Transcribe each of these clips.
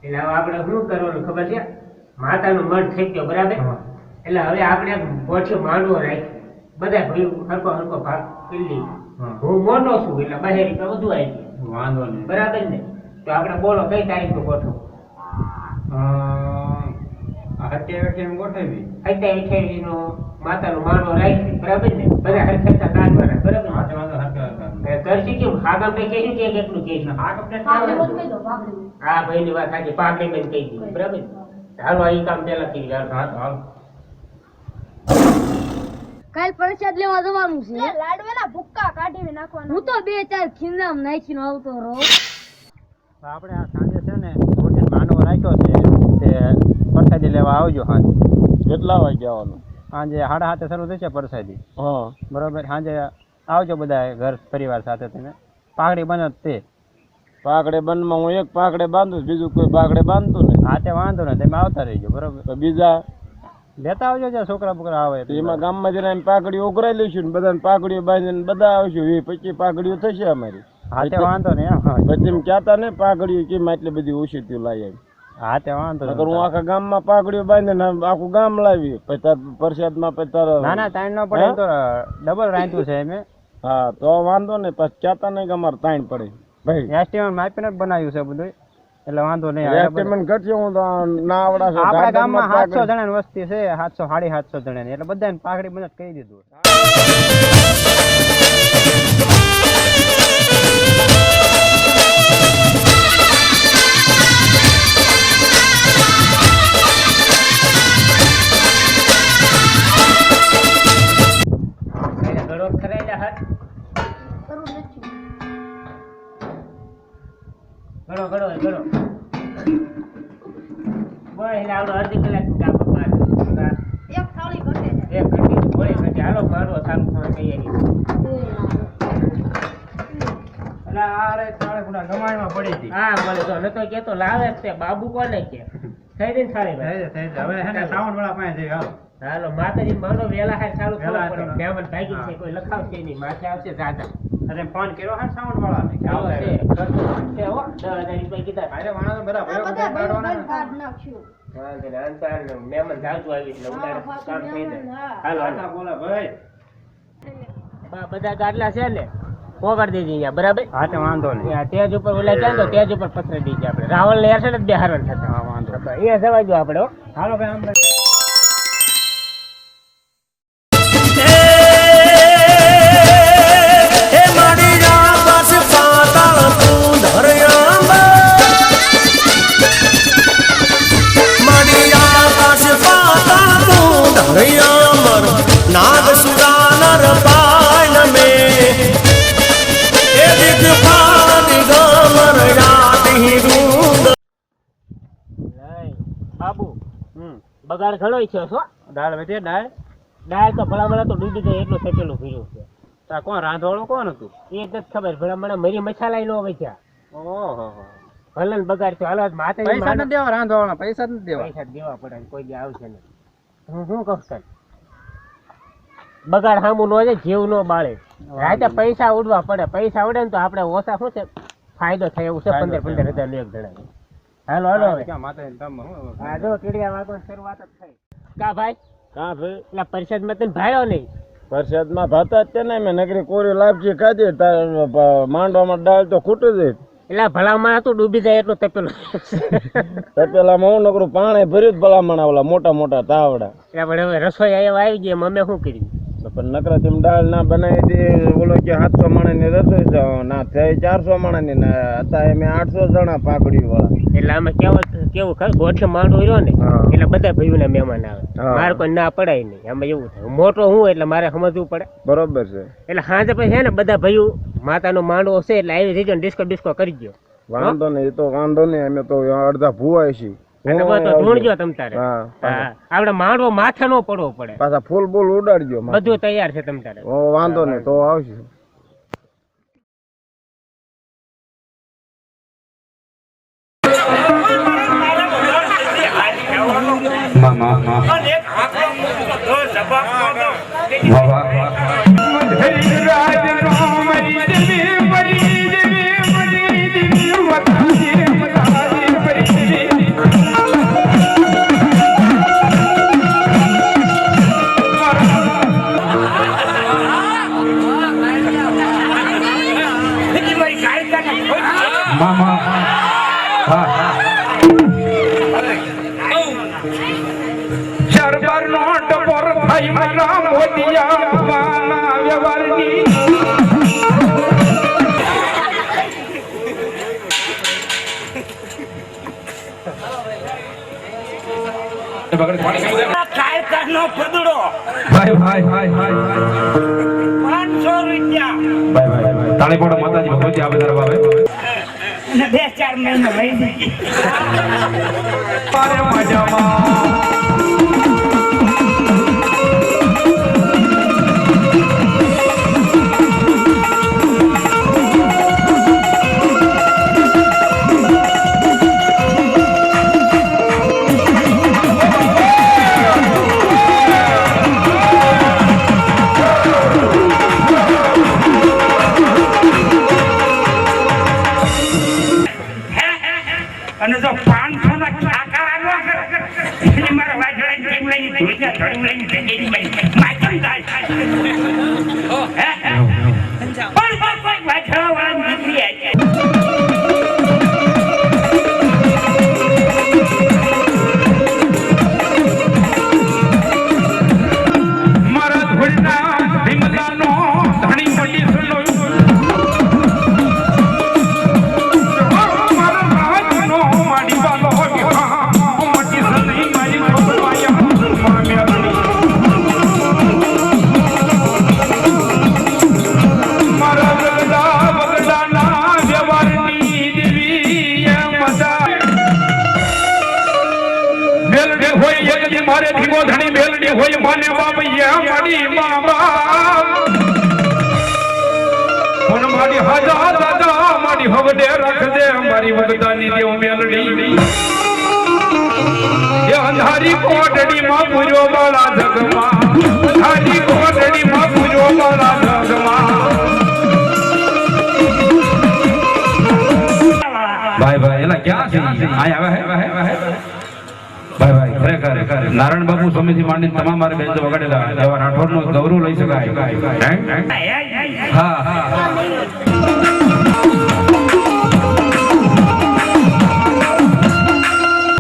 એટલે હવે આપણે શું કરવાનું ખબર છે? માતાનું મઢ થઈ ગયો બરાબર, એટલે હવે આપણે ગોઠિયો માંડવો રાખી બધા ભાઈ હરકો હરકો ભાગ કરી લઈએ. હું મોટો છું એટલે 12 રૂપિયા વધુ આવી ગયા, વાંધો નહીં, બરાબર ને? તો આપણે બોલો કઈ તારીખ નું ગોઠવું? 28 ગોઠવી. 28 નો માતાનો માંડવો રાખી, બરાબર ને? બધા હરખતા કાઢવાના, બરાબર? કરશી કેમ હાગમ ને કહેશું કે કેટલું કહેશું? હા ભાઈ ની વાત સાચી, પાઘડી બેન કહી દીધી, બરાબર? હાલો આ કામ પેલા થઈ જાય. કાલ પ્રસાદ લેવા જવાનું છે. લાડવાના ભૂક્કા કાઢીને નાખવાના. હું તો 2-4 ખીંદામ નાખીને આવતો રહું. આપણે આ સાંજે છે ને ગોઠીને માંડવો રાખ્યો છે, તે પ્રસાદી લેવા આવજો. સાંજે કેટલા વાગે આવવાનું? સાંજે 7:30 શરૂ થશે પ્રસાદી. હા બરોબર, સાંજે આવજો બધા ઘર પરિવાર સાથે. તમે પાઘડી બંધ તે પાકડે બંધમાં હું એક પાકડે બાંધું, બીજું કોઈ પાકડે બાંધતું ને. હા તે વાંધો ને, તમે આવતા રહેજો. બરોબર, તો બીજા લેતા આવજો જ્યાં છોકરા બોકરા આવે. તો એમાં ગામમાં જઈને પાકડીઓ ઉઘરાઈ લઈશું ને બધાને પાકડીઓ બાંધીને બધા આવશું. 20-25 પાકડીઓ થશે અમારી. હા તે વાંધો ને, પછી એમ કહેતા ને પાકડીઓ કેમ આટલી બધી ઓછી થયું લાવી આવી. હા તે વાંધો અગર હું આખા ગામમાં પાકડીઓ બાંધીને આખું ગામ લાવી પછી તાર પ્રસાદમાં પછી તારો ના ના તાણ ન પડે તો ડબલ રાંધ્યું છે એમ. હા તો વાંધો નહીં, પછી કહેતા નહીં કે અમારે તાણ પડે ભાઈ. એસ્ટિમેટ માપીને જ બનાવ્યું છે બધું, એટલે વાંધો નહીં. એસ્ટિમેટ ઘટશે હું તો ના આવડાશે. આપણા ગામમાં 700 જણાની વસ્તી છે, 700-750 જણાની, એટલે બધાને પાઘડી બંધ કહી દીધું. ઘણો ખરાયેલા હાથ કરું નથી. ઘણો ઘણો ઘણો બોય એટલે આવડો અડધી કલાકનું કામ બાદ એક થાળી ઘટે છે. એક ઘંટી બોય ઘંટી હાલો મારવો ચાલુ થવા તૈયારી. એટલે આ રે તાળે ગુડા ગમાણમાં પડી હતી. હા બોલે તો નતો કેતો લાવે જ તે બાબુ કોને કે થઈ દે થાળી ભાઈ. હવે હે ને શ્રાવણ વાળા પાસે જઈ હાલો. હાલો માતાજી માંડો વેલા હાર ચાલુ થવા વેલા પડે. હાર. મહેમાન ભાગી છે, કોઈ લખાવશે નહીં, માથે આવશે દાદા. અરે ફોન કર્યો હે શ્રાવણ વાળાને કે ચાલો આવશે. છે ખર્ચો છે હો 10,000 રૂપિયા કીધા. અરે વાણા તો બધા આ ભયો બધા બધા ભાઈ કાઢવાના. કાઢ નાખ્યું. વાંધો નહીં, અંતર ને મહેમાન જાજુ આવી એટલે ઉડાડે હા, કામ થઈ મહેમાન, જાય. હા. હાલો આટા હાલો બોલે ભાઈ. બધા ગાડલા છે ને પોગાડ દેજે અહીંયા, બરાબર? હા તે વાંધો નહીં. ત્યાં તેજ ઉપર ઓલા ક્યાં તો તેજ ઉપર પથરાઈ દીધી આપણે. રાવલ ને યાર છે ને બે હારવાન થતા. હા વાંધો નહીં. અહીંયા જવા દો આપણે હો. હાલો ભાઈ આમ નાગ સુરાનર પાન મે એ દિગપાદ ગમર રાતી રૂંદ. બાબુ બગાડ ઘણો છે છો. દાળ વેચે દાળ. દાળ તો ભલામણ તો ડૂબી જાય એટલું થકેલું ભર્યું છે. તા કોણ રાંધવાળું કોણ હતું? એ જ નથી ખબર, ભલામણ મરી મસાલા નો વેચ્યા. ઓહો ભલન બગાડ તો હાલો માથે પૈસા નથી દેવા રાંધવાળા, પૈસા નથી દેવા. પૈસા દેવા પડે ને કોઈ દી આવશે નહીં. હું શું કહું છું બગાડ સામું નો છે, જીવ નો બાળે. રાતે પૈસા ઉડવા પડે, પૈસા ઉડે ને તો આપણે ઓછા શું છે ફાયદો થાય એવું છે. 15,000 નું એક જણા. હાલો હાલો હવે. ક્યાં માતાજીને ધામમાં હું હા જો કીડિયા વાગવાની શરૂઆત જ થઈ. કા ભાઈ કાં ભાઈ એટલે પરિષદ માં તને ભાયો નહીં. પ્રસાદમાં ભાતા જ છે ને મેં નગરી કોરી લાપસી ખાધી. તાર માંડવામાં દાળ તો ખૂટી જાય. એટલે ભલામણ હતું ડૂબી જાય એટલું તપેલું. તપેલામાં હું નકરું પાણી ભર્યું જ ભલામણ ઓલા મોટા મોટા તાવડા. એટલે પણ હવે રસોઈ અહીંયા આવી ગઈ, અમે શું કર્યું? પણ નકરા તેમ દાળ ના બનાવી હતી. ઓલો કે 700 માણસની રસોઈ છે, ના થઈ 400 માણસની ને હતા એમ 800 જણા પાકડી વાળા. એટલે આમાં કેવું ખબર ગોઠે માંડો રહ્યો ને હા. એટલે બધા ભાઈઓના મહેમાન આવે. હા. મારે કોઈ ના પડાય નહીં, આમાં એવું થાય. મોટો હું એટલે મારે સમજવું પડે. બરોબર છે. એટલે સાંજે પછી છે ને બધા ભાઈઓ માતાનો માંડવો છે એટલે આવી જજો ને ડિસ્કો કરી ગયો. વાંધો નહીં, એ તો વાંધો નહીં. અમે તો અડધા ભૂવાય છીએ. અને બધો ઢૂંઢજો તમ તારે. હા. હા આપણે માંડવો માથે નો પડવો પડે. પાછા ફૂલ બોલ ઉડાડજો. બધું તૈયાર છે તમ તારે. વાંધો નહીં, તો આવશે. વાહ મામા હા શરબર નો ટપોર થઈ મારા મોતિયા ભવાના વ્યવહારની તાળી પાડો માતાજી ભગવતી આવે તારા બાબે 2-4 મહિના રહી મજામાં અને જો 500 ના ઠાકા આલો એટલે મારા વાજડા ટીમ લઈને ધોઈજા ધડું લઈને જગેની માચમ થાય પણ વાજડા વાળ નીકળી આવી મારા ધોળના ભીમલાનો ધણી પડી સુનો મારે ધીમો ધણી મેલડી હોય માને બાબૈયા મારી મામા પણ મારી હાજા દાદા મારી હવડે રાખ દે મારી વગદાની દેવ મેલડી એ અંધારી કોટડી માં પૂજો બાળા જગમાં અંધારી કોટડી માં પૂજો બાળા જગમાં ભાઈ ભાઈ એલા ક્યાં છે આય આવે હે ભાઈ ભાઈ ખરેખર નારાયણ બાબુ સ્વામીથી માંડીને તમામ મારે બેન વગાડેલા એવા રાઠોડ નો ગૌરવ લઈ શકાય હા હા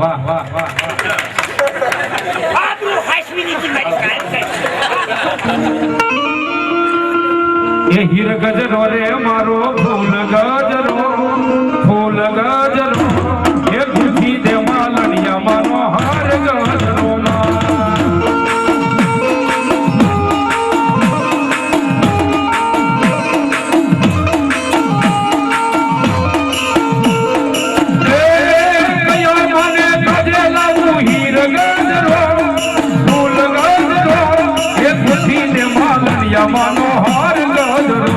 વાહ વાહ વાહ આબરૂ હાશમીની કી મારી કામ એ હીર ગજરો રે મારો ફૂલ ગજરો એ ખુશી દે માલણિયા મારો હાર ગજરો માનો હાર ગજરો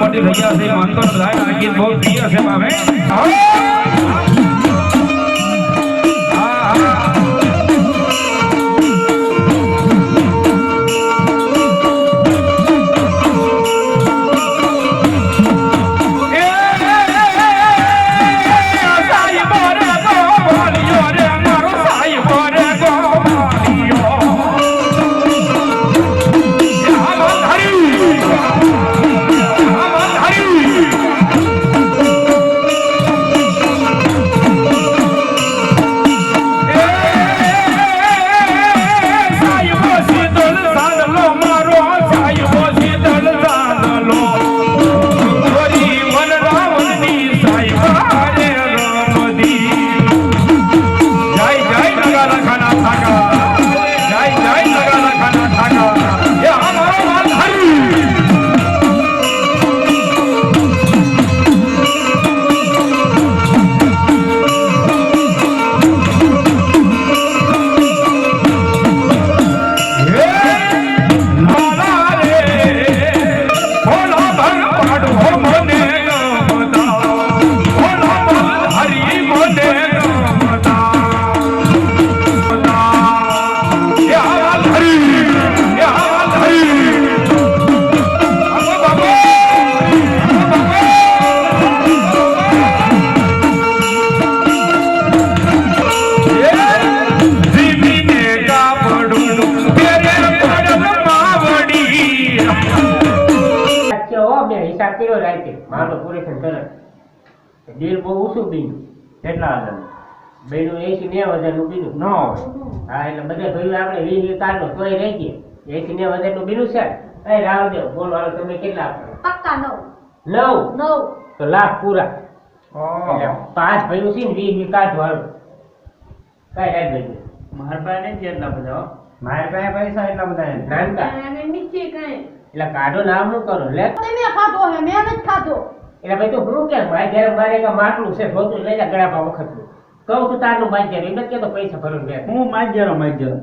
મોટી થઈ ગયા છે માનતો થાય આ ગીત બહુ પ્રિય છે બાપે પૈસા તરત બિલ બહુ ઓછું બીનું કેટલા હજાર બેનું 80-90 હજારનું બીનું ન હોય હા એટલે બધા ભાઈઓ આપણે 20 કાઢો તોય રહી ગયા 80-90 હજારનું બીનું છે એ રાવદેવ બોલો હાલો તમે કેટલા આપો પક્કા 9 9 તો લાખ પૂરા ઓહો. એટલે 5 ભાઈઓ છે ને 20 કાઢો હાલો કઈ રાખ ભાઈ મારા પાસે નથી એટલા બધા હો. મારા પાસે પૈસા એટલા બધા નથી. નાનકા અને નીચે કઈ એટલે કાઢો નામ શું કરો લે તમે ખાધો હે મેં નથી ખાધો એટલે ભાઈ તું શું કેમ મારે ઘરે મારે એક માટલું છે જોતું લઈ જા ગળાપા વખતનું કહું છું તારનું બાજ્યા એમ જ કે તો પૈસા ભરવાનું બે હું માગ્યારો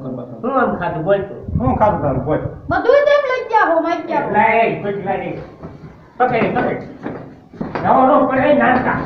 કરવા શું આમ ખાતું બોલતું હું ખાધું તારું બોલ બધું તેમ લઈ ગયા હો માઈ ગયા લાય પકડી પકડ નવો નો પડે નાનકા